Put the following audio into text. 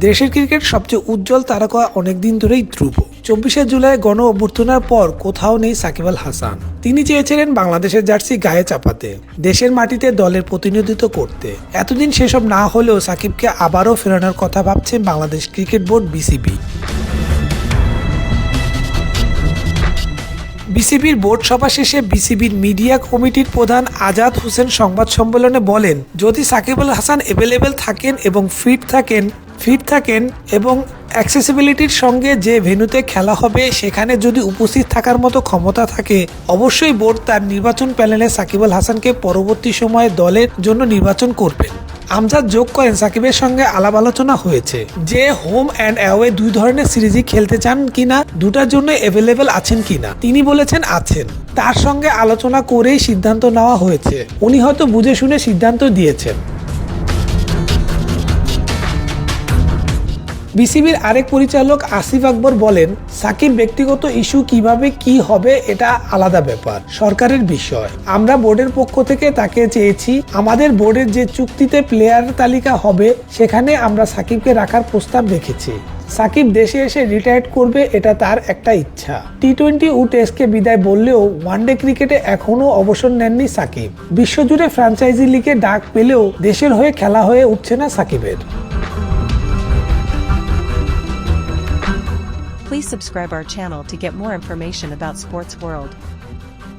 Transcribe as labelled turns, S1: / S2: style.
S1: দেশের ক্রিকেট সবচেয়ে উজ্জ্বল তারকা অনেকদিন ধরেই ধ্রুব। 24শে জুলাই গণ অভ্যর্থনার পর কোথাও নেই সাকিব আল হাসান। তিনি চেয়েছিলেন বাংলাদেশের জার্সি গায়ে চাপাতে, দেশের মাটিতে দলের প্রতিনিধিত্ব করতে। এতদিন সেসব না হলেও সাকিবকে আবারও ফেরানোর কথা ভাবছে বাংলাদেশ ক্রিকেট বোর্ড বিসিবি। বিসিবির বোর্ড সভা শেষে বিসিবির মিডিয়া কমিটির প্রধান আজাদ হোসেন সংবাদ সম্মেলনে বলেন, যদি সাকিব আল হাসান অ্যাভেলেবেল থাকেন এবং ফিট থাকেন এবং অ্যাক্সেসিবিলিটির সঙ্গে যে ভেন্যুতে খেলা হবে সেখানে যদি উপস্থিত থাকার মতো ক্ষমতা থাকে, অবশ্যই বোর্ড তার নির্বাচন প্যানেলে সাকিব আল হাসানকে পরবর্তী সময়ে দলের জন্য নির্বাচন করবেন। আমজাদ যোগ করেন, সাকিবের সঙ্গে আলাপ আলোচনা হয়েছে যে হোম অ্যান্ড অ্যাওয়ে দুই ধরনের সিরিজই খেলতে চান কিনা, দুটার জন্য অ্যাভেলেবেল আছেন কিনা। তিনি বলেছেন আছেন, তার সঙ্গে আলোচনা করেই সিদ্ধান্ত নেওয়া হয়েছে। উনি হয়তো বুঝে শুনে সিদ্ধান্ত দিয়েছেন। বিসিবির আরেক পরিচালক আসিফ আকবর বলেন, সাকিব ব্যক্তিগত ইস্যু কিভাবে কি হবে এটা আলাদা ব্যাপার, সরকারের বিষয়। আমরা বোর্ডের পক্ষ থেকে তাকে চেয়েছি, আমাদের বোর্ডের যে চুক্তিতে প্লেয়ার তালিকা হবে সেখানে আমরা সাকিবকে রাখার প্রস্তাব রেখেছি। সাকিব দেশে এসে রিটায়ার করবে, এটা তার একটা ইচ্ছা। টি-20 ও টেস্টকে বিদায় বললেও ওয়ানডে ক্রিকেটে এখনও অবসর নেননি সাকিব। বিশ্বজুড়ে ফ্র্যাঞ্চাইজি লিগে ডাক পেলেও দেশের হয়ে খেলা হয়ে উঠছে না সাকিবের।
S2: Please subscribe our channel to get more information about Sports World.